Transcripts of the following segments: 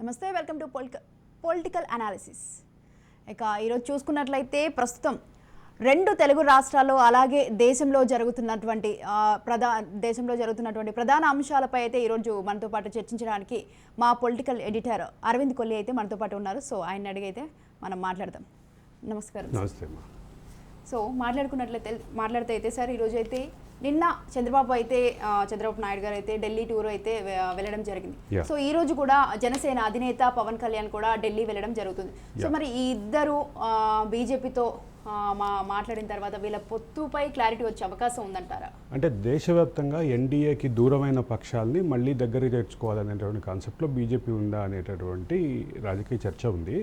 నమస్తే, welcome to political analysis. ఇక ఈరోజు చూసుకున్నట్లయితే ప్రస్తుతం రెండు తెలుగు రాష్ట్రాల్లో అలాగే దేశంలో జరుగుతున్నటువంటి ప్రధాన అంశాలపై అయితే ఈరోజు మనతో పాటు చర్చించడానికి మా పొలిటికల్ ఎడిటర్ అరవింద్ కొల్లి అయితే మనతో పాటు ఉన్నారు. సో ఆయన అడిగైతే మనం మాట్లాడదాం. నమస్కారం. నమస్తే. సో మాట్లాడితే అయితే సార్, ఈరోజు అయితే నిన్న చంద్రబాబు నాయుడు గారు అయితే ఢిల్లీ టూర్ అయితే వెళ్ళడం జరిగింది. సో ఈ రోజు కూడా జనసేన అధినేత పవన్ కళ్యాణ్ కూడా ఢిల్లీ వెళ్ళడం జరుగుతుంది. సో మరి ఈ ఇద్దరు బీజేపీతో మాట్లాడిన తర్వాత వీళ్ళ పొత్తుపై క్లారిటీ వచ్చే అవకాశం ఉందంటారా? అంటే దేశవ్యాప్తంగా ఎన్డీఏకి దూరమైన పక్షాలని మళ్ళీ దగ్గరికి తెచ్చుకోవాలనేటువంటి కాన్సెప్ట్లో బీజేపీ ఉందా అనేటటువంటి రాజకీయ చర్చ ఉంది.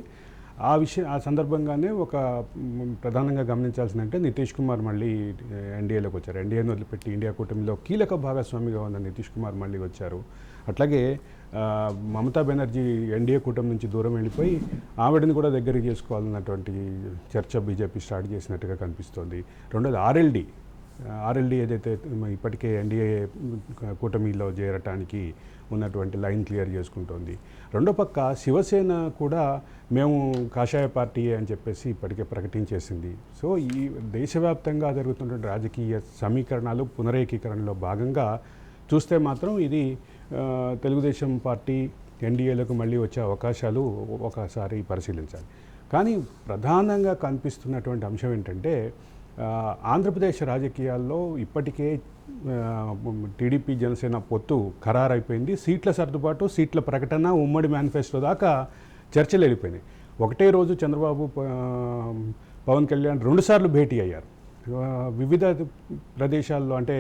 ఆ సందర్భంగానే ఒక ప్రధానంగా గమనించాల్సిందంటే నితీష్ కుమార్ మళ్ళీ ఎన్డీఏలోకి వచ్చారు. ఎన్డీఏను వదిలిపెట్టి ఇండియా కూటమిలో కీలక భాగస్వామిగా ఉన్న నితీష్ కుమార్ మళ్ళీ వచ్చారు. అట్లాగే మమతా బెనర్జీ ఎన్డీఏ కూటమి నుంచి దూరం వెళ్ళిపోయి ఆవిడని కూడా దగ్గరికి చేసుకోవాలన్నటువంటి చర్చ బీజేపీ స్టార్ట్ చేసినట్టుగా కనిపిస్తోంది. రెండోది ఆర్ఎల్డీ ఏదైతే ఇప్పటికే ఎన్డీఏ కూటమిలో చేరటానికి ఉన్నటువంటి లైన్ క్లియర్ చేసుకుంటోంది. రెండో పక్క శివసేన కూడా మేము కాషాయ పార్టీ అని చెప్పేసి ఇప్పటికే ప్రకటించేసింది. సో ఈ దేశవ్యాప్తంగా జరుగుతున్నటువంటి రాజకీయ సమీకరణాలు పునరేకీకరణలో భాగంగా చూస్తే మాత్రం ఇది తెలుగుదేశం పార్టీ ఎన్డీఏలకు మళ్ళీ వచ్చే అవకాశాలు ఒకసారి పరిశీలించాలి. కానీ ప్రధానంగా కనిపిస్తున్నటువంటి అంశం ఏంటంటే ఆంధ్రప్రదేశ్ రాజకీయాల్లో ఇప్పటికే టీడీపీ జనసేన పొత్తు ఖరారైపోయింది. సీట్ల సర్దుబాటు, సీట్ల ప్రకటన, ఉమ్మడి మేనిఫెస్టో దాకా చర్చలు వెళ్ళిపోయినాయి. ఒకటే రోజు చంద్రబాబు పవన్ కళ్యాణ్ 2 సార్లు భేటీ అయ్యారు. వివిధ ప్రదేశాల్లో అంటే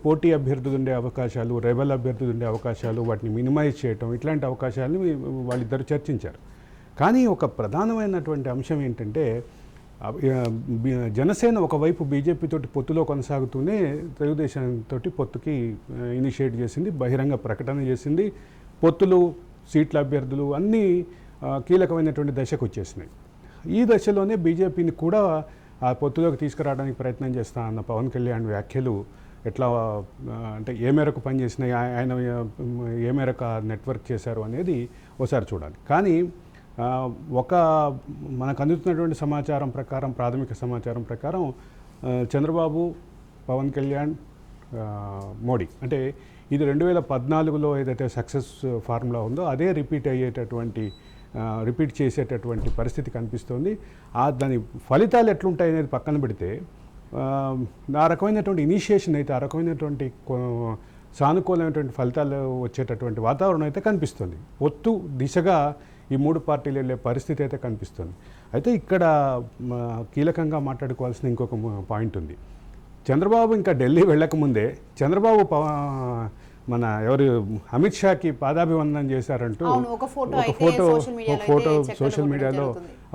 పోటీ అభ్యర్థులు ఉండే అవకాశాలు, రెబల్ అభ్యర్థులు ఉండే అవకాశాలు, వాటిని మినిమైజ్ చేయటం, ఇట్లాంటి అవకాశాలను వాళ్ళిద్దరు చర్చించారు. కానీ ఒక ప్రధానమైనటువంటి అంశం ఏంటంటే జనసేన ఒకవైపు బీజేపీ తోటి పొత్తులో కొనసాగుతూనే తెలుగుదేశంతో పొత్తుకి ఇనిషియేట్ చేసింది, బహిరంగ ప్రకటన చేసింది. పొత్తులు, సీట్ల అభ్యర్థులు అన్నీ కీలకమైనటువంటి దశకు వచ్చేసినాయి. ఈ దశలోనే బీజేపీని కూడా ఆ పొత్తులోకి తీసుకురావడానికి ప్రయత్నం చేస్తా అన్న పవన్ కళ్యాణ్ వ్యాఖ్యలు ఎట్లా అంటే ఏ మేరకు పనిచేసినాయి, ఆయన ఏ మేరకు నెట్వర్క్ చేశారు అనేది ఒకసారి చూడాలి. కానీ మనకు అందుతున్నటువంటి సమాచారం ప్రకారం, ప్రాథమిక సమాచారం ప్రకారం చంద్రబాబు, పవన్ కళ్యాణ్, మోడీ అంటే ఇది 2014లో ఏదైతే సక్సెస్ ఫార్ములా ఉందో అదే రిపీట్ చేసేటటువంటి పరిస్థితి కనిపిస్తుంది. దాని ఫలితాలు ఎట్లుంటాయి అనేది పక్కన పెడితే ఆ రకమైనటువంటి ఇనిషియేషన్ అయితే, ఆ రకమైనటువంటి సానుకూలమైనటువంటి ఫలితాలు వచ్చేటటువంటి వాతావరణం అయితే కనిపిస్తుంది. పొత్తు దిశగా ఈ 3 పార్టీలు వెళ్ళే పరిస్థితి అయితే కనిపిస్తుంది. అయితే ఇక్కడ కీలకంగా మాట్లాడుకోవాల్సిన ఇంకొక పాయింట్ ఉంది. చంద్రబాబు ఇంకా ఢిల్లీ వెళ్ళకముందే చంద్రబాబు అమిత్ షాకి పాదాభివందనం చేశారంటూ ఒక ఫోటో సోషల్ మీడియాలో,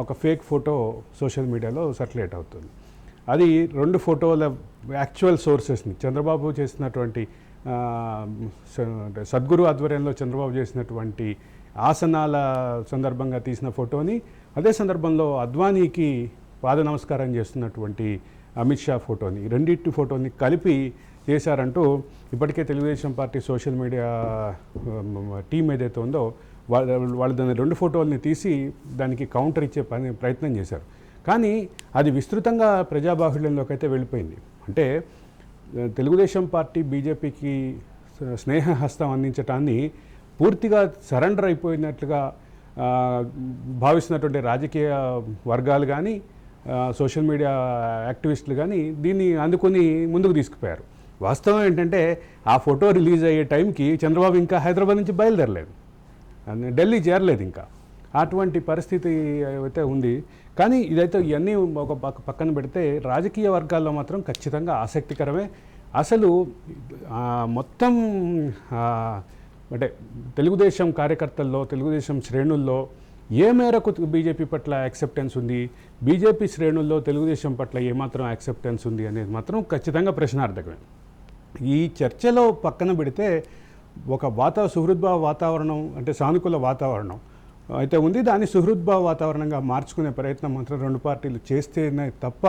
ఒక ఫేక్ ఫోటో సోషల్ మీడియాలో సర్క్యులేట్ అవుతుంది. అది 2 ఫోటోల యాక్చువల్ సోర్సెస్ని, చంద్రబాబు చేసినటువంటి సద్గురు ఆధ్వర్యంలో చంద్రబాబు చేసినటువంటి ఆసనాల సందర్భంగా తీసిన ఫోటోని, అదే సందర్భంలో అద్వానీకి పాద నమస్కారం చేస్తున్నటువంటి అమిత్ షా ఫోటోని, రెండింటి ఫోటోని కలిపి చేశారంటూ ఇప్పటికే Telugu Desam party social media team ఏదైతే ఉందో వాళ్ళు దాని 2 ఫోటోల్ని తీసి దానికి కౌంటర్ ఇచ్చే ప్రయత్నం చేశారు. కానీ అది విస్తృతంగా ప్రజాబాహుళ్యంలోకి అయితే వెళ్ళిపోయింది. అంటే తెలుగుదేశం పార్టీ బీజేపీకి స్నేహహస్తం అందించటాన్ని పూర్తిగా సరెండర్ అయిపోయినట్లుగా భావిస్తున్నటువంటి రాజకీయ వర్గాలు కానీ, సోషల్ మీడియా యాక్టివిస్టులు కానీ దీన్ని అందుకొని ముందుకు తీసుకుపోయారు. వాస్తవం ఏంటంటే ఆ ఫోటో రిలీజ్ అయ్యే టైంకి చంద్రబాబు ఇంకా హైదరాబాద్ నుంచి బయలుదేరలేదు, ఢిల్లీ చేరలేదు. ఇంకా అటువంటి పరిస్థితి అయితే ఉంది. కానీ ఇదైతే ఇవన్నీ ఒక పక్కన పెడితే రాజకీయ వర్గాల్లో మాత్రం ఖచ్చితంగా ఆసక్తికరమే. అసలు మొత్తం అంటే తెలుగుదేశం కార్యకర్తల్లో, తెలుగుదేశం శ్రేణుల్లో ఏ మేరకు బీజేపీ పట్ల యాక్సెప్టెన్స్ ఉంది, బీజేపీ శ్రేణుల్లో తెలుగుదేశం పట్ల ఏమాత్రం యాక్సెప్టెన్స్ ఉంది అనేది మాత్రం ఖచ్చితంగా ప్రశ్నార్థకమే. ఈ చర్చలో పక్కన పెడితే ఒక సుహృద్భావ వాతావరణం, అంటే సానుకూల వాతావరణం అయితే ఉంది. దాన్ని సుహృద్భావ వాతావరణంగా మార్చుకునే ప్రయత్నం మాత్రం 2 పార్టీలు చేస్తేనే తప్ప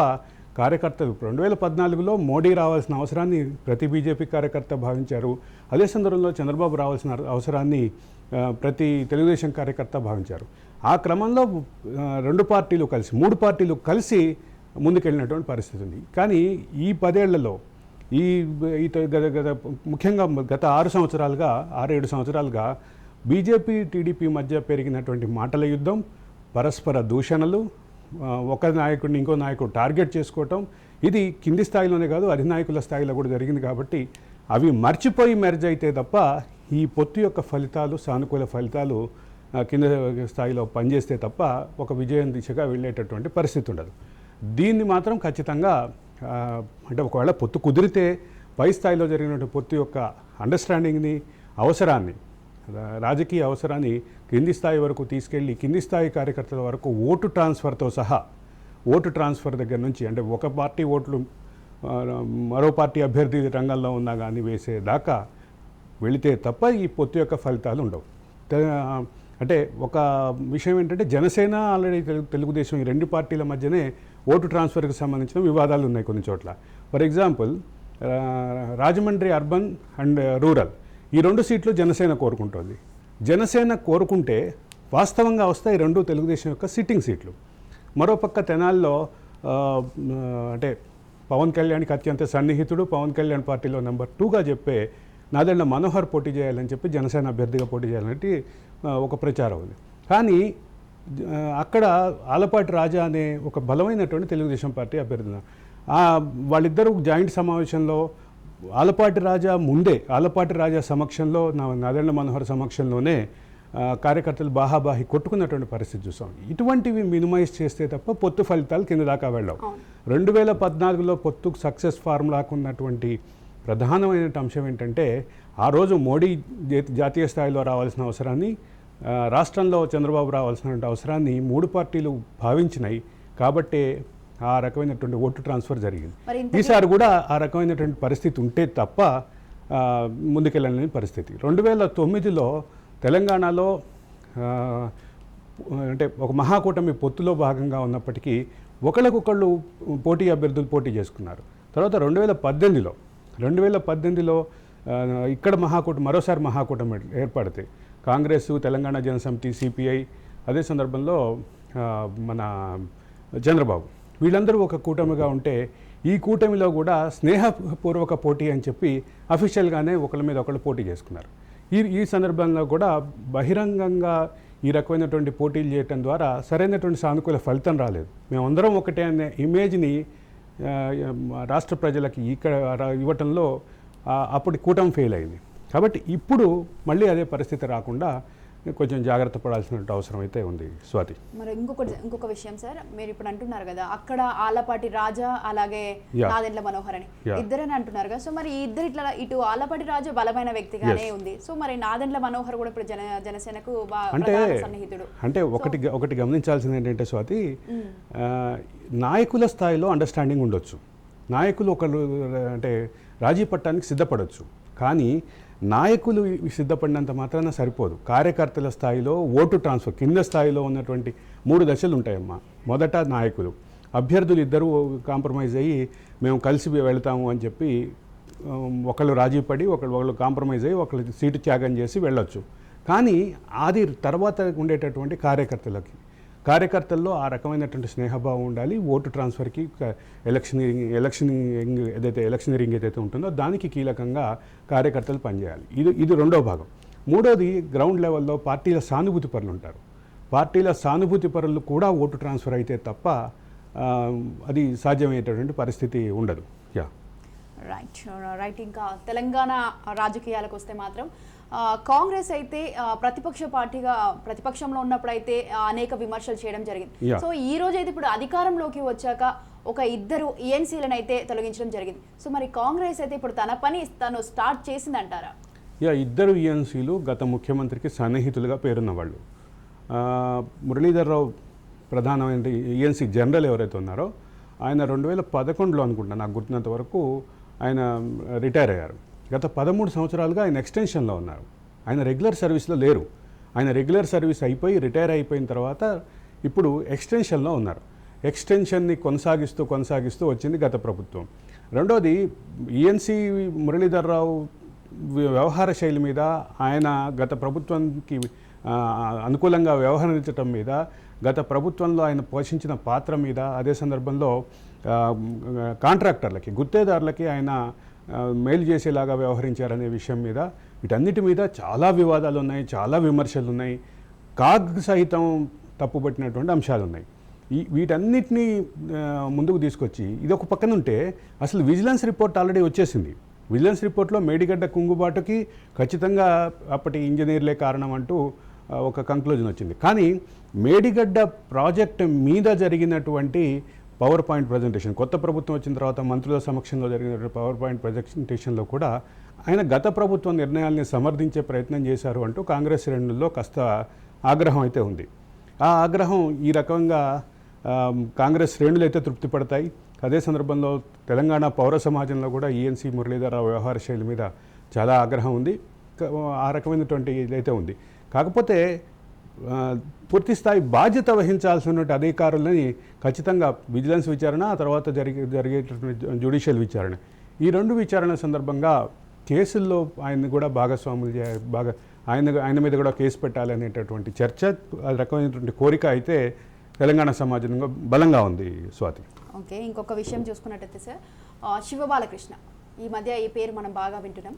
కార్యకర్తలు 2014లో మోడీ రావాల్సిన అవసరాన్ని ప్రతి బీజేపీ కార్యకర్త భావించారు. అదే సందర్భంలో చంద్రబాబు రావాల్సిన అవసరాన్ని ప్రతి తెలుగుదేశం కార్యకర్త భావించారు. ఆ క్రమంలో రెండు పార్టీలు కలిసి 3 పార్టీలు కలిసి ముందుకెళ్ళినటువంటి పరిస్థితి ఉంది. కానీ ఈ 10 ఏళ్లలో ముఖ్యంగా గత 6 సంవత్సరాలుగా 6-7 సంవత్సరాలుగా బీజేపీ టీడీపీ మధ్య పెరిగినటువంటి మాటల యుద్ధం, పరస్పర దూషణలు, ఒక నాయకుడిని ఇంకో నాయకుడు టార్గెట్ చేసుకోవటం, ఇది కింది స్థాయిలోనే కాదు అధినాయకుల స్థాయిలో కూడా జరిగింది. కాబట్టి అవి మర్చిపోయి మెర్జ్ అయితే తప్ప ఈ పొత్తు యొక్క ఫలితాలు, సానుకూల ఫలితాలు కింద స్థాయిలో పనిచేస్తే తప్ప ఒక విజయం దిశగా వెళ్ళేటటువంటి పరిస్థితి ఉండదు. దీన్ని మాత్రం ఖచ్చితంగా అంటే ఒకవేళ పొత్తు కుదిరితే పై స్థాయిలో జరిగినటువంటి పొత్తు యొక్క అండర్స్టాండింగ్ని, అవసరాన్ని, రాజకీయ అవసరాన్ని కింది స్థాయి వరకు తీసుకెళ్ళి కింది స్థాయి కార్యకర్తల వరకు ఓటు ట్రాన్స్ఫర్తో సహా, ఓటు ట్రాన్స్ఫర్ దగ్గర నుంచి అంటే ఒక పార్టీ ఓట్లు మరో పార్టీ అభ్యర్థి రంగంలో ఉన్నా కానీ వేసేదాకా వెళితే తప్ప ఈ పొత్తు యొక్క ఫలితాలు ఉండవు. అంటే ఒక విషయం ఏంటంటే జనసేన ఆల్రెడీ తెలుగుదేశం ఈ 2 పార్టీల మధ్యనే ఓటు ట్రాన్స్ఫర్కి సంబంధించిన వివాదాలు ఉన్నాయి కొన్ని చోట్ల. For example Rajahmundry urban and rural ఈ 2 సీట్లు జనసేన కోరుకుంటోంది. జనసేన కోరుకుంటే వాస్తవంగా వస్తాయి 2 తెలుగుదేశం యొక్క సిట్టింగ్ సీట్లు. మరోపక్క తెనాల్లో అంటే పవన్ కళ్యాణ్కి అత్యంత సన్నిహితుడు, పవన్ కళ్యాణ్ పార్టీలో నెంబర్ 2గా చెప్పే నాదెండ్ల మనోహర్ పోటీ చేయాలని చెప్పి జనసేన అభ్యర్థిగా పోటీ చేయాలంటే ఒక ప్రచారం ఉంది. కానీ అక్కడ ఆలపాటి రాజా అనే ఒక బలమైనటువంటి తెలుగుదేశం పార్టీ అభ్యర్థి, వాళ్ళిద్దరూ జాయింట్ సమావేశంలో ఆలపాటి రాజా సమక్షంలో నాదెండ్ల మనోహర్ సమక్షంలోనే కార్యకర్తలు బాహాబాహి కొట్టుకున్నటువంటి పరిస్థితి చూసాం. ఇటువంటివి మినిమైజ్ చేస్తే తప్ప పొత్తు ఫలితాలు కింద దాకా వెళ్ళవు. 2014లో పొత్తుకు సక్సెస్ ఫార్ములాకు ఉన్నటువంటి ప్రధానమైన అంశం ఏంటంటే ఆ రోజు మోడీ జాతీయ స్థాయిలో రావాల్సిన అవసరాన్ని, రాష్ట్రంలో చంద్రబాబు రావాల్సిన అవసరాన్ని 3 పార్టీలు భావించినాయి. కాబట్టే ఆ రకమైనటువంటి ఓటు ట్రాన్స్ఫర్ జరిగింది. ఈసారి కూడా ఆ రకమైనటువంటి పరిస్థితి ఉంటే తప్ప ముందుకెళ్ళలేని పరిస్థితి. 2009లో తెలంగాణలో అంటే ఒక మహాకూటమి పొత్తులో భాగంగా ఉన్నప్పటికీ ఒకళ్ళకొకళ్ళు పోటీ అభ్యర్థులు పోటీ చేసుకున్నారు. తర్వాత 2018లో ఇక్కడ మరోసారి మహాకూటమి ఏర్పడితే కాంగ్రెస్, తెలంగాణ జనసమితి, సిపిఐ, అదే సందర్భంలో మన చంద్రబాబు, వీళ్ళందరూ ఒక కూటమిగా ఉంటే ఈ కూటమిలో కూడా స్నేహపూర్వక పోటీ అని చెప్పి అఫీషియల్గానే ఒకళ్ళ మీద ఒకళ్ళు పోటీ చేసుకున్నారు. ఈ సందర్భంలో కూడా బహిరంగంగా ఈ రకమైనటువంటి పోటీలు చేయటం ద్వారా సరైనటువంటి సానుకూల ఫలితం రాలేదు. మేమందరం ఒకటే అనే ఇమేజ్ని రాష్ట్ర ప్రజలకి ఇక్కడ ఇవ్వటంలో అప్పుడు కూటమి ఫెయిల్ అయింది. కాబట్టి ఇప్పుడు మళ్ళీ అదే పరిస్థితి రాకుండా కొంచెం జాగ్రత్త పడాల్సిన అవసరం అయితే ఉంది. స్వాతి, మరి ఇంకొక విషయం సార్, మీరు ఇప్పుడు అంటున్నారు కదా అక్కడ ఆలపాటి రాజా అలాగే నాదెండ్ల మనోహర్ అని ఇద్దరని అంటున్నారు కదా. సో మరి ఈ ఇద్దరు ఇటు ఆలపాటి రాజా బలమైన వ్యక్తిగానే ఉంది. సో మరి నాదెండ్ల మనోహర్ కూడా ఇప్పుడు జనసేనకు సన్నిహితుడు. అంటే ఒకటి గమనించాల్సింది ఏంటంటే స్వాతి, నాయకుల స్థాయిలో అండర్స్టాండింగ్ ఉండొచ్చు, నాయకులు ఒకళ్ళు అంటే రాజీ పట్టడానికి సిద్ధపడవచ్చు. కానీ నాయకులు సిద్ధపడినంత మాత్రాన సరిపోదు. కార్యకర్తల స్థాయిలో ఓటు ట్రాన్స్ఫర్ కింద స్థాయిలో ఉన్నటువంటి 3 దశలు ఉంటాయమ్మా. మొదట నాయకులు, అభ్యర్థులు ఇద్దరు కాంప్రమైజ్ అయ్యి మేము కలిసి వెళ్తాము అని చెప్పి ఒకళ్ళు రాజీ పడి ఒకళ్ళు కాంప్రమైజ్ అయ్యి ఒకళ్ళు సీటు త్యాగం చేసి వెళ్ళొచ్చు. కానీ అది తర్వాత ఉండేటటువంటి కార్యకర్తల్లో ఆ రకమైనటువంటి స్నేహభావం ఉండాలి. ఓటు ట్రాన్స్ఫర్కి ఎలక్షనీరింగ్ ఏదైతే ఉంటుందో దానికి కీలకంగా కార్యకర్తలు పనిచేయాలి. ఇది రెండో భాగం. మూడోది గ్రౌండ్ లెవెల్లో పార్టీల సానుభూతి పరులు ఉంటారు. పార్టీల సానుభూతి పరులు కూడా ఓటు ట్రాన్స్ఫర్ అయితే తప్ప అది సాధ్యమయ్యేటటువంటి పరిస్థితి ఉండదు. రైట్. ఇంకా తెలంగాణ రాజకీయాలకు వస్తే మాత్రం కాంగ్రెస్ అయితే ప్రతిపక్షంలో ఉన్నప్పుడు అయితే అనేక విమర్శలు చేయడం జరిగింది. సో ఈ రోజు అయితే ఇప్పుడు అధికారంలోకి వచ్చాక ఒక 2 ఈఎన్సీలను అయితే తొలగించడం జరిగింది. సో మరి కాంగ్రెస్ అయితే ఇప్పుడు తన పని తను స్టార్ట్ చేసిందంటారా? 2 ఈఎన్సీలు గత ముఖ్యమంత్రికి సన్నిహితులుగా పేరున్న వాళ్ళు. మురళీధర్ రావు ప్రధానమైన ఈఎన్సీ జనరల్ ఎవరైతే ఉన్నారో ఆయన 2011లో అనుకుంటా, నాకు గుర్తున్నంత వరకు ఆయన రిటైర్ అయ్యారు. గత 13 సంవత్సరాలుగా ఆయన ఎక్స్టెన్షన్లో ఉన్నారు. ఆయన రెగ్యులర్ సర్వీస్లో లేరు. ఆయన రెగ్యులర్ సర్వీస్ అయిపోయి రిటైర్ అయిపోయిన తర్వాత ఇప్పుడు ఎక్స్టెన్షన్లో ఉన్నారు. ఎక్స్టెన్షన్ని కొనసాగిస్తూ వచ్చింది గత ప్రభుత్వం. రెండోది ఈఎన్సీ మురళీధర్రావు వ్యవహార శైలి మీద, ఆయన గత ప్రభుత్వానికి అనుకూలంగా వ్యవహరించడం మీద, గత ప్రభుత్వంలో ఆయన పోషించిన పాత్ర మీద, అదే సందర్భంలో కాంట్రాక్టర్లకి, గుత్తేదారులకి ఆయన మేలు చేసేలాగా వ్యవహరించారనే విషయం మీద, వీటన్నిటి మీద చాలా వివాదాలు ఉన్నాయి, చాలా విమర్శలు ఉన్నాయి, కాగ్ సహితం తప్పుపట్టినటువంటి అంశాలు ఉన్నాయి. వీటన్నిటినీ ముందుకు తీసుకొచ్చి ఇది ఒక పక్కన ఉంటే, అసలు విజిలెన్స్ రిపోర్ట్ ఆల్రెడీ వచ్చేసింది. విజిలెన్స్ రిపోర్ట్లో మేడిగడ్డ కుంగుబాటుకి ఖచ్చితంగా అప్పటి ఇంజనీర్లే కారణం అంటూ ఒక కంక్లూజన్ వచ్చింది. కానీ మేడిగడ్డ ప్రాజెక్ట్ మీద జరిగినటువంటి పవర్ పాయింట్ ప్రజెంటేషన్, కొత్త ప్రభుత్వం వచ్చిన తర్వాత మంత్రుల సమక్షంలో జరిగినటువంటి పవర్ పాయింట్ ప్రజెంటేషన్లో కూడా ఆయన గత ప్రభుత్వ నిర్ణయాల్ని సమర్థించే ప్రయత్నం చేశారు అంటూ కాంగ్రెస్ శ్రేణుల్లో కాస్త ఆగ్రహం అయితే ఉంది. ఆ ఆగ్రహం ఈ రకంగా కాంగ్రెస్ శ్రేణులు అయితే తృప్తి పడతాయి. అదే సందర్భంలో తెలంగాణ పౌర సమాజంలో కూడా ఈఎన్సీ మురళీధరరావు వ్యవహార శైలి మీద చాలా ఆగ్రహం ఉంది. ఆ రకమైనటువంటి ఇదైతే ఉంది. కాకపోతే పూర్తి స్థాయి బాధ్యత వహించాల్సిన అధికారులని ఖచ్చితంగా విజిలెన్స్ విచారణ, ఆ తర్వాత జరిగేటటువంటి జ్యుడిషియల్ విచారణ, ఈ రెండు విచారణ సందర్భంగా కేసుల్లో ఆయన్ని కూడా భాగస్వాములు ఆయన మీద కూడా కేసు పెట్టాలనేటటువంటి చర్చ, ఆ రకమైనటువంటి కోరిక అయితే తెలంగాణ సమాజంలో బలంగా ఉంది. స్వాతి, ఓకే, ఇంకొక విషయం చూసుకున్నట్టయితే సార్, శివబాలకృష్ణ, ఈ మధ్య ఈ పేరు మనం బాగా వింటున్నాం.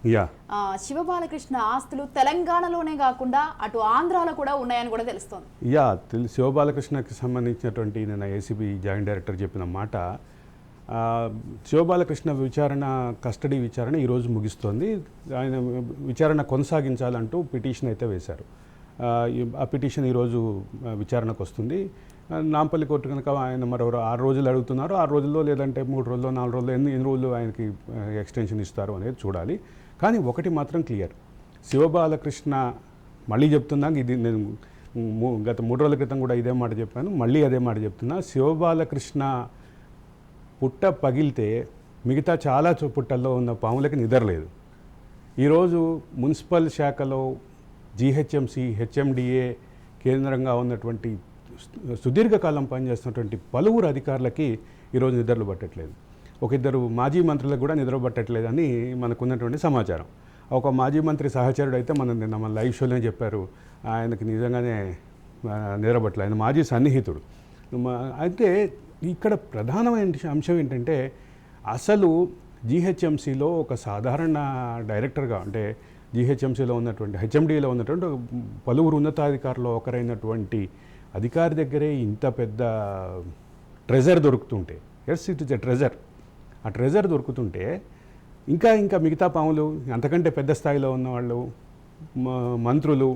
శివబాలకృష్ణ ఆస్తులు తెలంగాణలోనే కాకుండా అటు ఆంధ్రాలో కూడా ఉన్నాయని కూడా తెలుస్తోంది. శివబాలకృష్ణకి సంబంధించినటువంటి నేను ఏసీబీ జాయింట్ డైరెక్టర్ చెప్పిన మాట, శివబాలకృష్ణ కస్టడీ విచారణ ఈరోజు ముగిస్తోంది. ఆయన విచారణ కొనసాగించాలంటూ పిటిషన్ అయితే వేశారు. ఆ పిటిషన్ ఈరోజు విచారణకు వస్తుంది. నాంపల్లి కోర్టు కనుక ఆయన మరో 6 రోజులు అడుగుతున్నారు. 6 రోజుల్లో లేదంటే 3 రోజుల్లో 4 రోజుల్లో ఎన్ని రోజులు ఆయనకి ఎక్స్టెన్షన్ ఇస్తారు అనేది చూడాలి. కానీ ఒకటి మాత్రం క్లియర్, శివబాలకృష్ణ, మళ్ళీ చెప్తున్నా, ఇది నేను గత 3 రోజుల క్రితం కూడా ఇదే మాట చెప్పాను, మళ్ళీ అదే మాట చెప్తున్నా, శివబాలకృష్ణ పుట్ట పగిలితే మిగతా చాలా పుట్టల్లో ఉన్న పాములకి నిద్రలేదు. ఈరోజు మున్సిపల్ శాఖలో జీహెచ్ఎంసీ, హెచ్ఎండిఏ కేంద్రంగా ఉన్నటువంటి సుదీర్ఘకాలం పనిచేస్తున్నటువంటి పలువురు అధికారులకి ఈరోజు నిద్రలు పట్టట్లేదు. ఒక 2 మాజీ మంత్రులకు కూడా నిద్ర పట్టట్లేదని మనకున్నటువంటి సమాచారం. ఒక మాజీ మంత్రి సహచరుడు అయితే మన లైవ్ షోలోనే చెప్పారు, ఆయనకి నిజంగానే నిద్రపట్టలేదు, ఆయన మాజీ సన్నిహితుడు. అయితే ఇక్కడ ప్రధానమైన అంశం ఏంటంటే, అసలు జీహెచ్ఎంసీలో ఒక సాధారణ డైరెక్టర్గా, అంటే జీహెచ్ఎంసీలో ఉన్నటువంటి, హెచ్ఎండిలో ఉన్నటువంటి పలువురు ఉన్నతాధికారులు ఒకరైనటువంటి అధికారి దగ్గరే ఇంత పెద్ద ట్రెజర్ దొరుకుతుంటే, yes it is a treasure, ఆ ట్రెజర్ దొరుకుతుంటే ఇంకా మిగతా పాములు, అంతకంటే పెద్ద స్థాయిలో ఉన్నవాళ్ళు, మంత్రులు,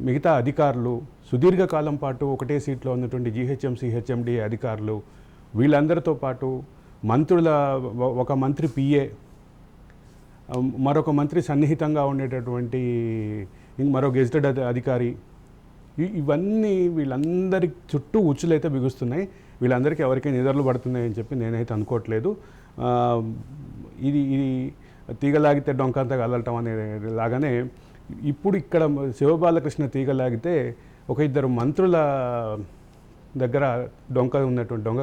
మిగతా అధికారులు, సుదీర్ఘకాలం పాటు ఒకటే సీట్లో ఉన్నటువంటి జీహెచ్ఎంసీ, హెచ్ఎండి అధికారులు, వీళ్ళందరితో పాటు ఒక మంత్రి పిఏ, మరొక మంత్రి సన్నిహితంగా ఉండేటటువంటి మరో గెజిటెడ్ అధికారి, ఇవన్నీ వీళ్ళందరి చుట్టూ ఉచ్చులైతే బిగుస్తున్నాయి. వీళ్ళందరికీ ఎవరికీ నిద్రలు పడుతున్నాయని చెప్పి నేనైతే అనుకోవట్లేదు. ఇది తీగలాగితే డొంకంతా కదలటం అనే లాగానే ఇప్పుడు ఇక్కడ శివబాలకృష్ణ తీగలాగితే ఒక 2 మంత్రుల దగ్గర డొంక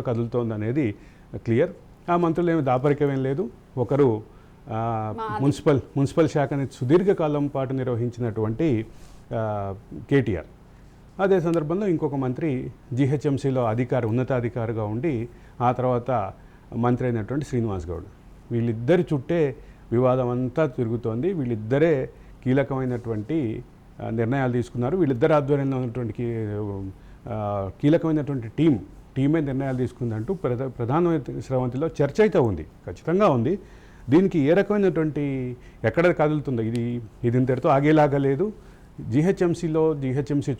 కదులుతోంది అనేది క్లియర్. ఆ మంత్రులు ఏమి దాపరికమేం లేదు. ఒకరు మున్సిపల్ శాఖని సుదీర్ఘకాలం పాటు నిర్వహించినటువంటి కేటీఆర్, అదే సందర్భంలో ఇంకొక మంత్రి జీహెచ్ఎంసీలో ఉన్నతాధికారిగా ఉండి ఆ తర్వాత మంత్రి అయినటువంటి శ్రీనివాస్ గౌడ్. వీళ్ళిద్దరి చుట్టే వివాదం అంతా తిరుగుతోంది. వీళ్ళిద్దరే కీలకమైనటువంటి నిర్ణయాలు తీసుకున్నారు. వీళ్ళిద్దరు ఆధ్వర్యంలో ఉన్నటువంటి కీలకమైనటువంటి టీమే నిర్ణయాలు తీసుకుందంటూ ప్రధానమైన స్రవంతిలో చర్చ అయితే ఉంది, ఖచ్చితంగా ఉంది. దీనికి ఏ రకమైనటువంటి ఎక్కడ కదులుతుందో ఇది ఇంతటితో ఆగేలాగా లేదు. జీహెచ్ఎంసీ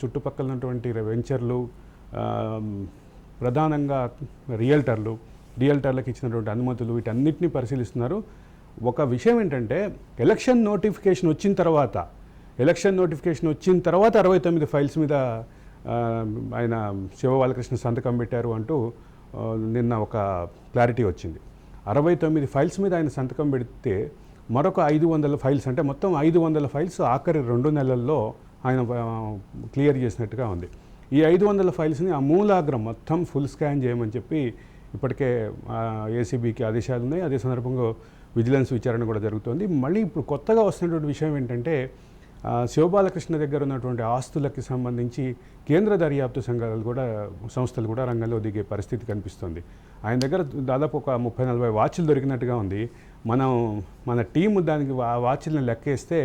చుట్టుపక్కల ఉన్నటువంటి వెంచర్లు, ప్రధానంగా రియల్టర్లకు ఇచ్చినటువంటి అనుమతులు, వీటన్నిటిని పరిశీలిస్తున్నారు. ఒక విషయం ఏంటంటే, ఎలక్షన్ నోటిఫికేషన్ వచ్చిన తర్వాత 69 ఫైల్స్ మీద ఆయన శివబాలకృష్ణ సంతకం పెట్టారు అంటూ నిన్న ఒక క్లారిటీ వచ్చింది. 69 ఫైల్స్ మీద ఆయన సంతకం పెడితే మరొక 500 ఫైల్స్, అంటే మొత్తం 500 ఫైల్స్ ఆఖరి 2 నెలల్లో ఆయన క్లియర్ చేసినట్టుగా ఉంది. ఈ 500 ఫైల్స్ని అమూలాగ్రం మొత్తం ఫుల్ స్కాన్ చేయమని చెప్పి ఇప్పటికే ఏసీబీకి ఆదేశాలు ఉన్నాయి. అదే సందర్భంగా విజిలెన్స్ విచారణ కూడా జరుగుతుంది. మళ్ళీ ఇప్పుడు కొత్తగా వస్తున్నటువంటి విషయం ఏంటంటే శివబాలకృష్ణ దగ్గర ఉన్నటువంటి ఆస్తులకి సంబంధించి కేంద్ర దర్యాప్తు సంస్థలు కూడా రంగంలో దిగే పరిస్థితి కనిపిస్తుంది. ఆయన దగ్గర దాదాపు ఒక 30-40 వాచ్లు దొరికినట్టుగా ఉంది. మన టీము దానికి ఆ వాచ్లను లెక్కేస్తే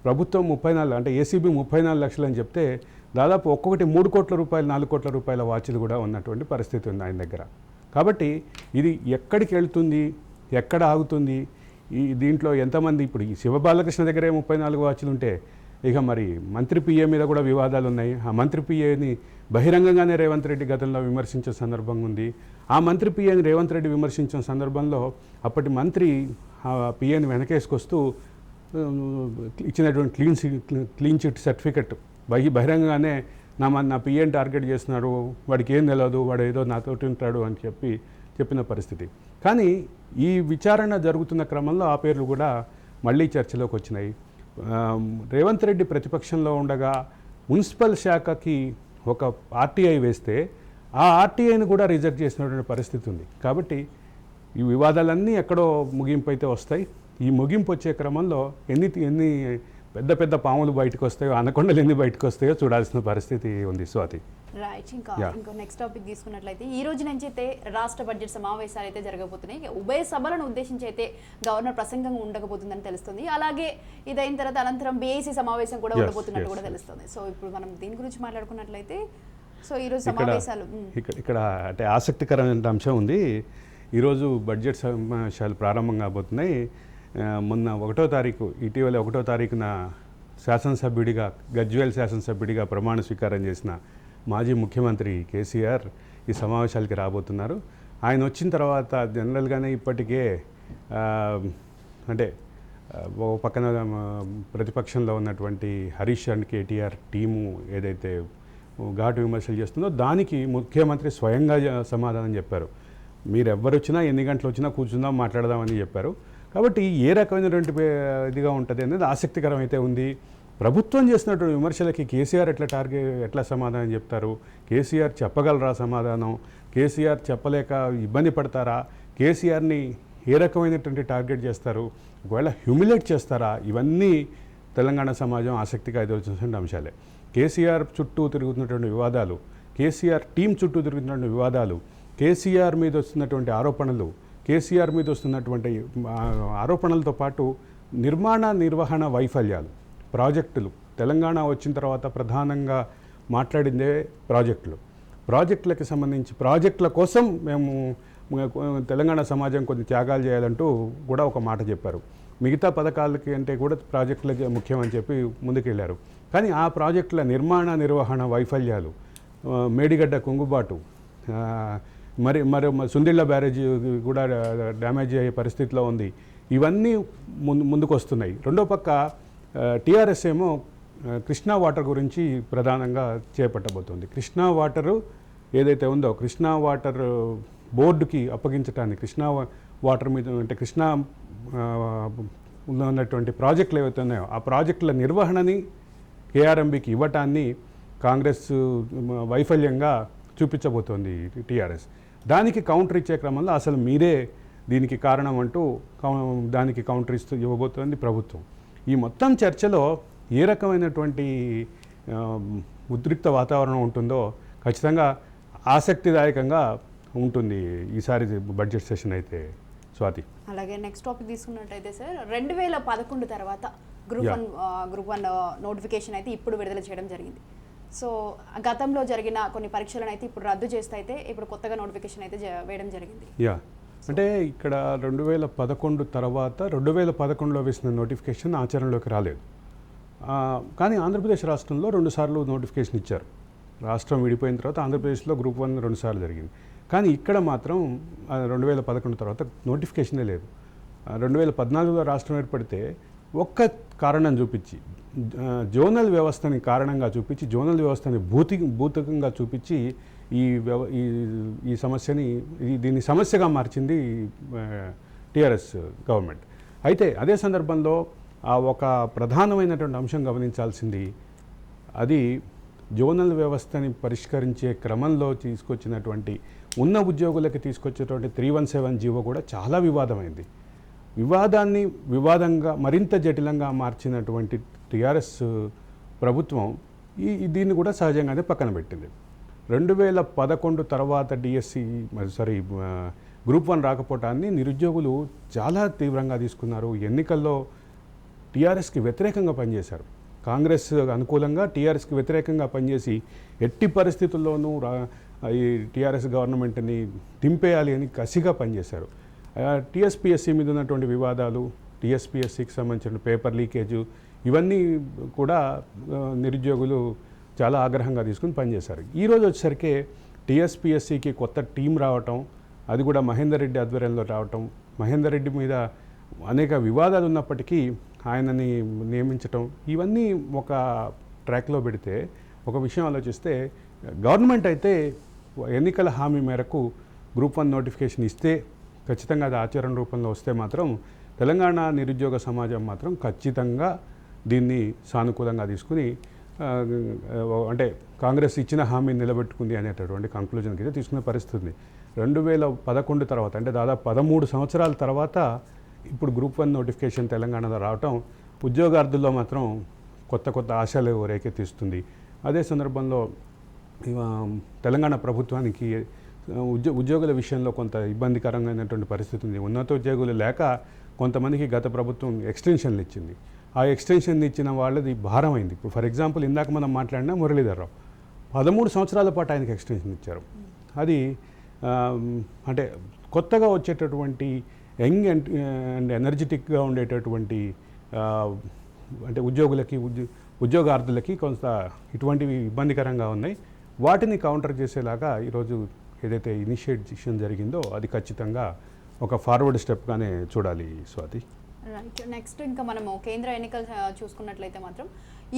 ప్రభుత్వం 34 అంటే ఏసీబీ 34 లక్షలు అని చెప్తే దాదాపు ఒక్కొక్కటి 3 కోట్ల రూపాయలు 4 కోట్ల రూపాయల వాచ్లు కూడా ఉన్నటువంటి పరిస్థితి ఉంది ఆయన దగ్గర. కాబట్టి ఇది ఎక్కడికి వెళ్తుంది, ఎక్కడ ఆగుతుంది, దీంట్లో ఎంతమంది ఇప్పుడు ఈ శివబాలకృష్ణ దగ్గరే 34 వాచ్లు ఉంటే ఇక మరి మంత్రి పిఏ మీద కూడా వివాదాలు ఉన్నాయి. ఆ మంత్రి పిఏని బహిరంగంగానే రేవంత్ రెడ్డి గతంలో విమర్శించే సందర్భం ఉంది. ఆ మంత్రి పిఏని రేవంత్ రెడ్డి విమర్శించిన సందర్భంలో అప్పటి మంత్రి ఆ పిఏని వెనకేసుకొస్తూ ఇచ్చినటువంటి క్లీన్ చిట్ సర్టిఫికెట్ బహిరంగంగానే నా పిఏని టార్గెట్ చేస్తున్నాడు, వాడికి ఏం తెలియదు, వాడు ఏదో నాతోటి ఉంటాడు అని చెప్పిన పరిస్థితి. కానీ ఈ విచారణ జరుగుతున్న క్రమంలో ఆ పేర్లు కూడా మళ్ళీ చర్చలోకి వచ్చినాయి. రేవంత్ రెడ్డి ప్రతిపక్షంలో ఉండగా మున్సిపల్ శాఖకి ఒక ఆర్టీఐ వేస్తే ఆ ఆర్టీఐని కూడా రిజెక్ట్ చేసినటువంటి పరిస్థితి ఉంది. కాబట్టి ఈ వివాదాలన్నీ ఎక్కడో ముగింపు అయితే వస్తాయి. ఈ ముగింపు వచ్చే క్రమంలో ఎన్ని పెద్ద పెద్ద పాములు బయటకు వస్తాయో, అనకొండలు ఎన్ని బయటకు వస్తాయో చూడాల్సిన పరిస్థితి ఉంది స్వాతి. రైట్. ఇంకో నెక్స్ట్ టాపిక్ తీసుకున్నట్లయితే ఈ రోజు నుంచి అయితే రాష్ట్ర బడ్జెట్ సమావేశాలు అయితే జరగబోతున్నాయి. ఉభయ సభలను ఉద్దేశించి అయితే గవర్నర్ ప్రసంగం ఉండకపోతుందని తెలుస్తుంది. అలాగే ఇదైన తర్వాత అనంతరం బీఐసీ సమావేశం కూడా ఉండబోతున్నట్టు కూడా తెలుస్తుంది. సో ఇప్పుడు మనం దీని గురించి మాట్లాడుకున్నట్లయితే సో ఈరోజు సమావేశాలు ఇక్కడ అంటే ఆసక్తికరమైన అంశం ఉంది. ఈరోజు బడ్జెట్ సమావేశాలు ప్రారంభం కాబోతున్నాయి. మొన్న ఇటీవల 1వ తారీఖున శాసనసభ్యుడిగా గజ్వేల్ శాసనసభ్యుడిగా ప్రమాణ స్వీకారం చేసిన మాజీ ముఖ్యమంత్రి కేసీఆర్ ఈ సమావేశాలకి రాబోతున్నారు. ఆయన వచ్చిన తర్వాత జనరల్గానే ఇప్పటికే అంటే ఒక పక్కన ప్రతిపక్షంలో ఉన్నటువంటి హరీష్ అండ్ కేటీఆర్ టీము ఏదైతే ఘాటు విమర్శలు చేస్తుందో దానికి ముఖ్యమంత్రి స్వయంగా సమాధానం చెప్పారు. మీరు ఎవ్వరు వచ్చినా ఎన్ని గంటలు వచ్చినా కూర్చుందాం మాట్లాడదామని చెప్పారు. కాబట్టి ఏ రకమైనటువంటి ఇదిగా ఉంటుంది అనేది ఆసక్తికరం అయితే ఉంది. ప్రభుత్వం చేసినటువంటి విమర్శలకి కేసీఆర్ ఎట్లా సమాధానం చెప్తారు? కేసీఆర్ చెప్పగలరా సమాధానం? కేసీఆర్ చెప్పలేక ఇబ్బంది పడతారా? కేసీఆర్ని ఏ రకమైనటువంటి టార్గెట్ చేస్తారు? ఒకవేళ హ్యూమిలేట్ చేస్తారా? ఇవన్నీ తెలంగాణ సమాజం ఆసక్తిగా ఎదురుచూస్తున్న అంశాలే. కేసీఆర్ చుట్టూ తిరుగుతున్నటువంటి వివాదాలు, కేసీఆర్ టీం చుట్టూ తిరుగుతున్నటువంటి వివాదాలు, కేసీఆర్ మీద వస్తున్నటువంటి ఆరోపణలు, కేసీఆర్ మీద వస్తున్నటువంటి ఆరోపణలతో పాటు నిర్వహణ వైఫల్యాలు, ప్రాజెక్టులు. తెలంగాణ వచ్చిన తర్వాత ప్రధానంగా మాట్లాడిందే ప్రాజెక్టులకి సంబంధించి ప్రాజెక్టుల కోసం మేము తెలంగాణ సమాజం కొన్ని త్యాగాలు చేయాలంటూ కూడా ఒక మాట చెప్పారు. మిగతా పథకాలకి అంటే కూడా ప్రాజెక్టులకి ముఖ్యమని చెప్పి ముందుకెళ్ళారు. కానీ ఆ ప్రాజెక్టుల నిర్వహణ వైఫల్యాలు, మేడిగడ్డ కుంగుబాటు, మరి సుందిళ్ళ బ్యారేజీ కూడా డ్యామేజ్ అయ్యే పరిస్థితిలో ఉంది. ఇవన్నీ ముందుకు వస్తున్నాయి. రెండో పక్క టీఆర్ఎస్ ఏమో కృష్ణా వాటర్ గురించి ప్రధానంగా చేపట్టబోతుంది. కృష్ణా వాటరు ఏదైతే ఉందో కృష్ణా వాటర్ బోర్డుకి అప్పగించడానికి, కృష్ణా వాటర్ మీద అంటే కృష్ణా ఉన్నటువంటి ప్రాజెక్టులు ఏవైతే ఉన్నాయో ఆ ప్రాజెక్టుల నిర్వహణని కేఆర్ఎంబీకి ఇవ్వటాన్ని కాంగ్రెస్ వైఫల్యంగా చూపించబోతోంది టీఆర్ఎస్. దానికి కౌంటర్ ఇచ్చే క్రమంలో అసలు మీరే దీనికి కారణం అంటూ దానికి కౌంటర్ ఇవ్వబోతోంది ప్రభుత్వం. ఈ మొత్తం చర్చలో ఏ రకమైనటువంటి ఉద్రిక్త వాతావరణం ఉంటుందో ఖచ్చితంగా ఆసక్తిదాయకంగా ఉంటుంది ఈసారి బడ్జెట్ సెషన్ అయితే స్వాతి. అలాగే నెక్స్ట్ టాపిక్ తీసుకున్నట్టయితే సార్ 2011 తర్వాత గ్రూప్ వన్ నోటిఫికేషన్ అయితే ఇప్పుడు విడుదల చేయడం జరిగింది. సో గతంలో జరిగిన కొన్ని పరీక్షలను అయితే ఇప్పుడు రద్దు చేస్తే అయితే ఇప్పుడు కొత్తగా నోటిఫికేషన్ అయితే వేయడం జరిగింది. అంటే ఇక్కడ 2011 తర్వాత 2011లో వేసిన నోటిఫికేషన్ ఆచరణలోకి రాలేదు. కానీ ఆంధ్రప్రదేశ్ రాష్ట్రంలో 2 సార్లు నోటిఫికేషన్ ఇచ్చారు. రాష్ట్రం విడిపోయిన తర్వాత ఆంధ్రప్రదేశ్లో గ్రూప్ 1 2 సార్లు జరిగింది. కానీ ఇక్కడ మాత్రం 2011 తర్వాత నోటిఫికేషనే లేదు. 2014లో రాష్ట్రం ఏర్పడితే ఒక్క కారణం చూపించి జోనల్ వ్యవస్థని కారణంగా చూపించి జోనల్ వ్యవస్థని భూతకంగా చూపించి ఈ సమస్యని దీన్ని సమస్యగా మార్చింది టీఆర్ఎస్ గవర్నమెంట్. అయితే అదే సందర్భంలో ఒక ప్రధానమైనటువంటి అంశం గమనించాల్సింది అది జోనల్ వ్యవస్థని పరిష్కరించే క్రమంలో తీసుకొచ్చినటువంటి ఉన్న ఉద్యోగులకి తీసుకొచ్చేటువంటి 317 జీవో కూడా చాలా వివాదమైంది. వివాదాన్ని వివాదంగా మరింత జటిలంగా మార్చినటువంటి టీఆర్ఎస్ ప్రభుత్వం దీన్ని కూడా సహజంగానే పక్కన పెట్టింది. 2011 తర్వాత డిఎస్సి గ్రూప్ 1 రాకపోవటాన్ని నిరుద్యోగులు చాలా తీవ్రంగా తీసుకున్నారు. ఎన్నికల్లో టీఆర్ఎస్కి వ్యతిరేకంగా పనిచేశారు. కాంగ్రెస్ అనుకూలంగా టీఆర్ఎస్కి వ్యతిరేకంగా పనిచేసి ఎట్టి పరిస్థితుల్లోనూ ఈ టీఆర్ఎస్ గవర్నమెంట్ని దింపేయాలి అని కసిగా పనిచేశారు. టీఎస్పీఎస్సీ మీద ఉన్నటువంటి వివాదాలు, టీఎస్పీఎస్సీకి సంబంధించిన పేపర్ లీకేజు, ఇవన్నీ కూడా నిరుద్యోగులు చాలా ఆగ్రహంగా తీసుకుని పనిచేశారు. ఈరోజు వచ్చేసరికి టీఎస్పీఎస్సీకి కొత్త టీం రావటం, అది కూడా మహేందర్ రెడ్డి ఆధ్వర్యంలో రావటం, మహేందర్ రెడ్డి మీద అనేక వివాదాలు ఉన్నప్పటికీ ఆయనని నియమించటం, ఇవన్నీ ఒక ట్రాక్లో పెడితే ఒక విషయం ఆలోచిస్తే గవర్నమెంట్ అయితే ఎన్నికల హామీ మేరకు గ్రూప్ 1 నోటిఫికేషన్ ఇస్తే ఖచ్చితంగా అది ఆచరణ రూపంలో వస్తే మాత్రం తెలంగాణ నిరుద్యోగ సమాజం మాత్రం ఖచ్చితంగా దీన్ని సానుకూలంగా తీసుకుని అంటే కాంగ్రెస్ ఇచ్చిన హామీ నిలబెట్టుకుంది అనేటటువంటి కంక్లూజన్కి అయితే తీసుకునే పరిస్థితి ఉంది. 2011 తర్వాత అంటే దాదాపు 13 సంవత్సరాల తర్వాత ఇప్పుడు గ్రూప్ 1 నోటిఫికేషన్ తెలంగాణలో రావటం ఉద్యోగార్థుల్లో మాత్రం కొత్త ఆశలు రేకెత్తిస్తుంది. అదే సందర్భంలో తెలంగాణ ప్రభుత్వానికి ఉద్యోగుల విషయంలో కొంత ఇబ్బందికరమైనటువంటి పరిస్థితి ఉంది. ఉన్నతోద్యోగులు లేక కొంతమందికి గత ప్రభుత్వం ఎక్స్టెన్షన్లు ఇచ్చింది. ఆ ఎక్స్టెన్షన్ ఇచ్చిన వాళ్ళది భారమైంది. ఇప్పుడు ఫర్ ఎగ్జాంపుల్ ఇందాక మనం మాట్లాడిన మురళీధర్రావు 13 సంవత్సరాల పాటు ఆయనకి ఎక్స్టెన్షన్ ఇచ్చారు. అది అంటే కొత్తగా వచ్చేటటువంటి యంగ్ అండ్ ఎనర్జెటిక్గా ఉండేటటువంటి అంటే ఉద్యోగార్థులకి కొంత ఇటువంటివి ఇబ్బందికరంగా ఉన్నాయి. వాటిని కౌంటర్ చేసేలాగా ఈరోజు ఏదైతే ఇనిషియేషన్ జరిగిందో అది ఖచ్చితంగా ఒక ఫార్వర్డ్ స్టెప్గానే చూడాలి స్వాతి. రైట్. నెక్స్ట్ ఇంకా మనము కేంద్ర ఎన్నికలు చూసుకున్నట్లయితే మాత్రం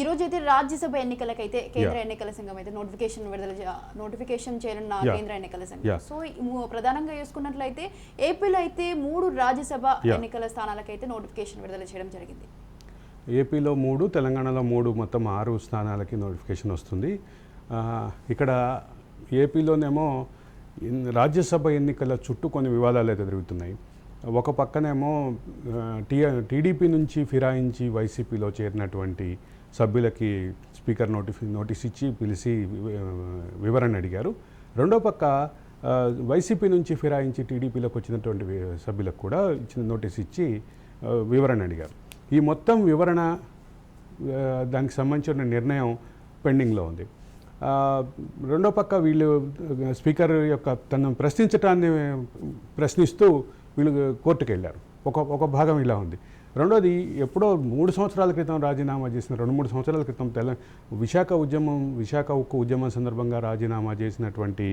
ఈరోజు అయితే రాజ్యసభ ఎన్నికలకైతే కేంద్ర ఎన్నికల సంఘం అయితే నోటిఫికేషన్ చేయనున్న కేంద్ర ఎన్నికల సంఘం. సో ప్రధానంగా చూసుకున్నట్లయితే ఏపీలో అయితే 3 రాజ్యసభ ఎన్నికల స్థానాలకైతే నోటిఫికేషన్ విడుదల చేయడం జరిగింది. ఏపీలో 3, తెలంగాణలో 3, మొత్తం 6 స్థానాలకి నోటిఫికేషన్ వస్తుంది. ఇక్కడ ఏపీలోనేమో రాజ్యసభ ఎన్నికల చుట్టూ కొన్ని వివాదాలు అయితే జరుగుతున్నాయి. ఒక పక్కనేమో టీడీపీ నుంచి ఫిరాయించి వైసీపీలో చేరినటువంటి సభ్యులకి స్పీకర్ నోటీస్ ఇచ్చి పిలిచి వివరణ అడిగారు. రెండో పక్క వైసీపీ నుంచి ఫిరాయించి టీడీపీలోకి వచ్చినటువంటి సభ్యులకు కూడా ఇచ్చిన నోటీస్ ఇచ్చి వివరణ అడిగారు. ఈ మొత్తం వివరణ దానికి సంబంధించిన నిర్ణయం పెండింగ్లో ఉంది. రెండో పక్క వీళ్ళు స్పీకర్ యొక్క తను ప్రశ్నిస్తూ వీళ్ళు కోర్టుకు వెళ్ళారు. ఒక భాగం ఇలా ఉంది. రెండోది ఎప్పుడో 3 సంవత్సరాల క్రితం రాజీనామా చేసిన 2-3 సంవత్సరాల క్రితం విశాఖ ఉక్కు ఉద్యమం సందర్భంగా రాజీనామా చేసినటువంటి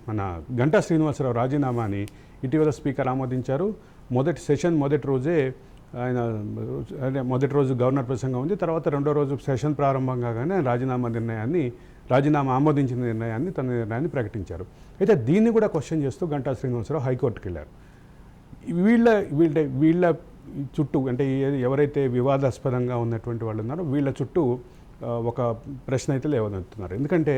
మన గంటా శ్రీనివాసరావు రాజీనామాని ఇటీవల స్పీకర్ ఆమోదించారు. మొదటి రోజే ఆయన మొదటి రోజు గవర్నర్ ప్రసంగం ఉంది. తర్వాత రెండో రోజు సెషన్ ప్రారంభం కాగానే రాజీనామా ఆమోదించిన నిర్ణయాన్ని తన నిర్ణయాన్ని ప్రకటించారు. అయితే దీన్ని కూడా క్వశ్చన్ చేస్తూ గంటా శ్రీనివాసరావు హైకోర్టుకి వెళ్ళారు. వీళ్ళ చుట్టూ అంటే ఎవరైతే వివాదాస్పదంగా ఉన్నటువంటి వాళ్ళు ఉన్నారో వీళ్ళ చుట్టూ ఒక ప్రశ్న అయితే లేవనెత్తున్నారు. ఎందుకంటే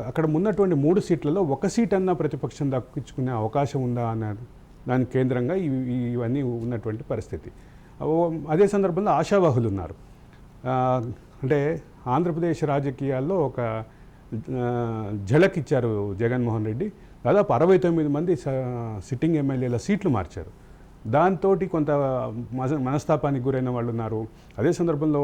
అక్కడ ఉన్నటువంటి 3 సీట్లలో 1 సీట్ అన్నా ప్రతిపక్షం దక్కించుకునే అవకాశం ఉందా అన్న దానికి కేంద్రంగా ఇవన్నీ ఉన్నటువంటి పరిస్థితి. అదే సందర్భంలో ఆశావాహులు ఉన్నారు. అంటే ఆంధ్రప్రదేశ్ రాజకీయాల్లో ఒక ఝలక్ ఇచ్చారు జగన్మోహన్ రెడ్డి. దాదాపు 69 మంది సిట్టింగ్ ఎమ్మెల్యేల సీట్లు మార్చారు. దాంతో కొంత మనస్తాపానికి గురైన వాళ్ళు ఉన్నారు. అదే సందర్భంలో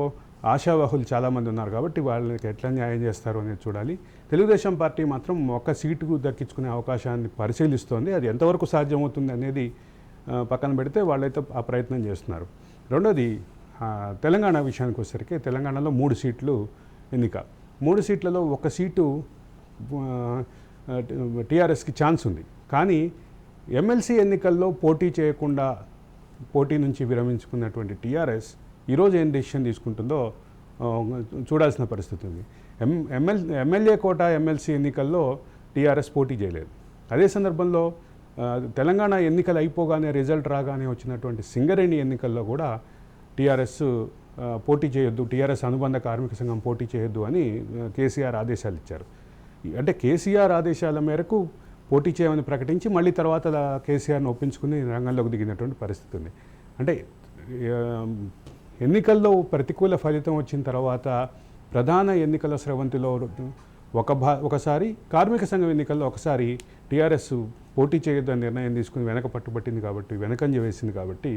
ఆశావాహులు చాలామంది ఉన్నారు. కాబట్టి వాళ్ళకి ఎట్లా న్యాయం చేస్తారు అనేది చూడాలి. తెలుగుదేశం పార్టీ మాత్రం 1 సీటుకు దక్కించుకునే అవకాశాన్ని పరిశీలిస్తోంది. అది ఎంతవరకు సాధ్యమవుతుంది అనేది పక్కన పెడితే వాళ్ళైతే ఆ ప్రయత్నం చేస్తున్నారు. రెండోది తెలంగాణ విషయానికి వచ్చేసరికి తెలంగాణలో 3 సీట్లు ఎన్నిక. 3 సీట్లలో 1 సీటు టీఆర్ఎస్కి ఛాన్స్ ఉంది. కానీ ఎమ్మెల్సీ ఎన్నికల్లో పోటీ నుంచి విరమించుకున్నటువంటి టీఆర్ఎస్ ఈరోజు ఏం డెసిషన్ తీసుకుంటుందో చూడాల్సిన పరిస్థితి ఉంది. ఎమ్మెల్యే కోటా ఎమ్మెల్సీ ఎన్నికల్లో టీఆర్ఎస్ పోటీ చేయలేదు. అదే సందర్భంలో తెలంగాణ ఎన్నికలు అయిపోగానే రిజల్ట్ రాగానే వచ్చినటువంటి సింగరేణి ఎన్నికల్లో కూడా టీఆర్ఎస్ పోటీ చేయొద్దు, టీఆర్ఎస్ అనుబంధ కార్మిక సంఘం పోటీ చేయొద్దు అని కేసీఆర్ ఆదేశాలు ఇచ్చారు. అంటే కేసీఆర్ ఆదేశాల మేరకు పోటీ చేయమని ప్రకటించి మళ్ళీ తర్వాత కేసీఆర్ని ఒప్పించుకుని రంగంలోకి దిగినటువంటి పరిస్థితి ఉంది. అంటే ఎన్నికల్లో ప్రతికూల ఫలితం వచ్చిన తర్వాత ప్రధాన ఎన్నికల స్రవంతిలో ఒకసారి కార్మిక సంఘం ఎన్నికల్లో ఒకసారి టీఆర్ఎస్ పోటీ చేయొద్దని నిర్ణయం తీసుకుని వెనక పట్టుబట్టింది కాబట్టి, వెనకంజ వేసింది కాబట్టి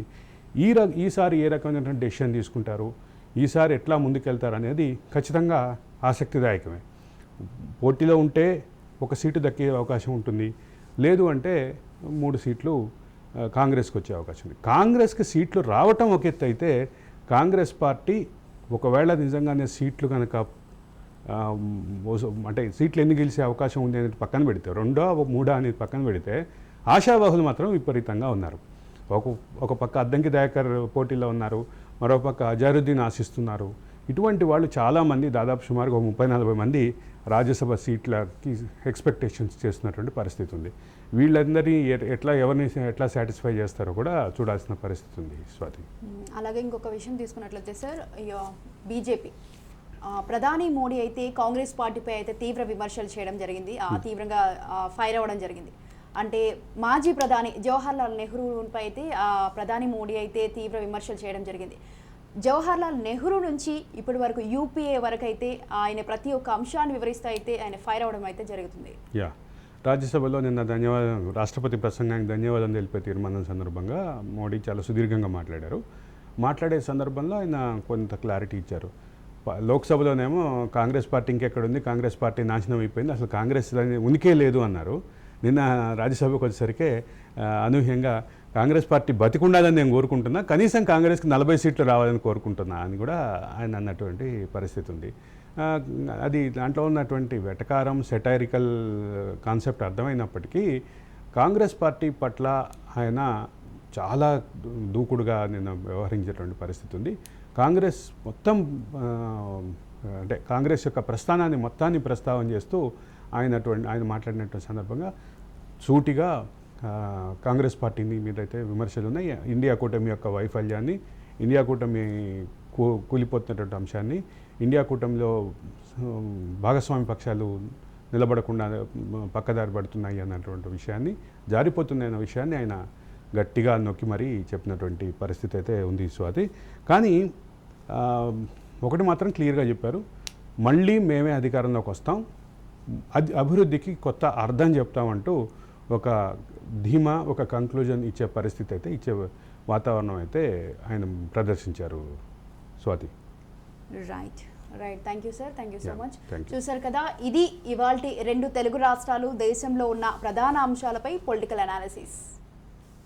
ఈసారి ఏ రకమైనటువంటి డెసిషన్ తీసుకుంటారు, ఈసారి ఎట్లా ముందుకెళ్తారు అనేది ఖచ్చితంగా ఆసక్తిదాయకమే. పోటీలో ఉంటే ఒక సీటు దక్కే అవకాశం ఉంటుంది, లేదు అంటే 3 సీట్లు కాంగ్రెస్కి వచ్చే అవకాశం ఉంది. కాంగ్రెస్కి సీట్లు రావటం ఒక ఎత్తు అయితే, కాంగ్రెస్ పార్టీ ఒకవేళ నిజంగానే సీట్లు కనుక అంటే సీట్లు ఎన్ని గెలిచే అవకాశం ఉంది అనేది పక్కన పెడితే, 2 3 అనేది పక్కన పెడితే, ఆశావాహులు మాత్రం విపరీతంగా ఉన్నారు. ఒక పక్క అద్దంకి దయాకర్ పోటీలో ఉన్నారు, మరో పక్క అజారుద్దీన్ ఆశిస్తున్నారు. ఇటువంటి వాళ్ళు చాలామంది, దాదాపు సుమారుగా 30-40 మంది రాజ్యసభ సీట్లకి ఎక్స్పెక్టేషన్స్ చేస్తున్నటువంటి పరిస్థితి ఉంది. వీళ్ళందరినీ ఎవరిని ఎట్లా సాటిస్ఫై చేస్తారో కూడా చూడాల్సిన పరిస్థితి ఉంది. స్వాతి, అలాగే ఇంకొక విషయం తీసుకున్నట్లయితే సార్, బీజేపీ ప్రధాని మోడీ అయితే కాంగ్రెస్ పార్టీపై అయితే తీవ్ర విమర్శలు చేయడం జరిగింది, తీవ్రంగా ఫైర్ అవ్వడం జరిగింది. అంటే మాజీ ప్రధాని జవహర్లాల్ నెహ్రూపై అయితే ప్రధాని మోడీ అయితే తీవ్ర విమర్శలు చేయడం జరిగింది. జవహర్లాల్ నెహ్రూ నుంచి ఇప్పటి వరకు యూపీఏ వరకు అయితే ఆయన ప్రతి ఒక్క అంశాన్ని వివరిస్తూ అయితే ఆయన ఫైర్ అవ్వడం అయితే జరుగుతుంది. రాజ్యసభలో నిన్న రాష్ట్రపతి ప్రసంగానికి ధన్యవాదాలు తెలిపే తీర్మానం సందర్భంగా మోడీ చాలా సుదీర్ఘంగా మాట్లాడే సందర్భంలో ఆయన కొంత క్లారిటీ ఇచ్చారు. లోక్సభలోనేమో కాంగ్రెస్ పార్టీ ఇంకెక్కడుంది, కాంగ్రెస్ పార్టీ నాశనం అయిపోయింది, అసలు కాంగ్రెస్ ఉనికే లేదు అన్నారు. నిన్న రాజ్యసభకు వచ్చేసరికి అనూహ్యంగా కాంగ్రెస్ పార్టీ బతికుండాలని నేను కోరుకుంటున్నా, కనీసం కాంగ్రెస్కి 40 సీట్లు రావాలని కోరుకుంటున్నా అని కూడా ఆయన అన్నటువంటి పరిస్థితి ఉంది. అది దాంట్లో ఉన్నటువంటి వెటకారం, సెటైరికల్ కాన్సెప్ట్ అర్థమైనప్పటికీ కాంగ్రెస్ పార్టీ పట్ల ఆయన చాలా దూకుడుగా నిన్న వ్యవహరించేటువంటి పరిస్థితి ఉంది. కాంగ్రెస్ మొత్తం అంటే కాంగ్రెస్ యొక్క ప్రస్థానాన్ని మొత్తాన్ని ప్రస్తావన చేస్తూ ఆయన మాట్లాడినటువంటి సందర్భంగా సూటిగా కాంగ్రెస్ పార్టీని మీద అయితే విమర్శలు ఉన్నాయి. ఇండియా కూటమి యొక్క వైఫల్యాన్ని, ఇండియా కూటమి కూలిపోతున్నటువంటి అంశాన్ని, ఇండియా కూటమిలో భాగస్వామి పక్షాలు నిలబడకుండా పక్కదారి పడుతున్నాయి అన్నటువంటి విషయాన్ని, జారిపోతున్నాయన్న విషయాన్ని ఆయన గట్టిగా నొక్కి మరీ చెప్పినటువంటి పరిస్థితి అయితే ఉంది. స్వాతి, కానీ ఒకటి మాత్రం క్లియర్గా చెప్పారు, మళ్ళీ మేమే అధికారంలోకి వస్తాం, అభివృద్ధికి కొత్త అర్థం చెప్తామంటూ ఒక ధీమా, ఒక కంక్లూజన్ ఇచ్చే పరిస్థితి అయితే, ఇచ్చే వాతావరణం అయితే ఆయన ప్రదర్శించారు. Swathi, right. Thank you sir, thank you so much. చూసారు కదా, ఇది ఇవాల్టి 2 తెలుగు రాష్ట్రాలు దేశంలో ఉన్న ప్రధాన అంశాలపై పొలిటికల్ అనాలిసిస్.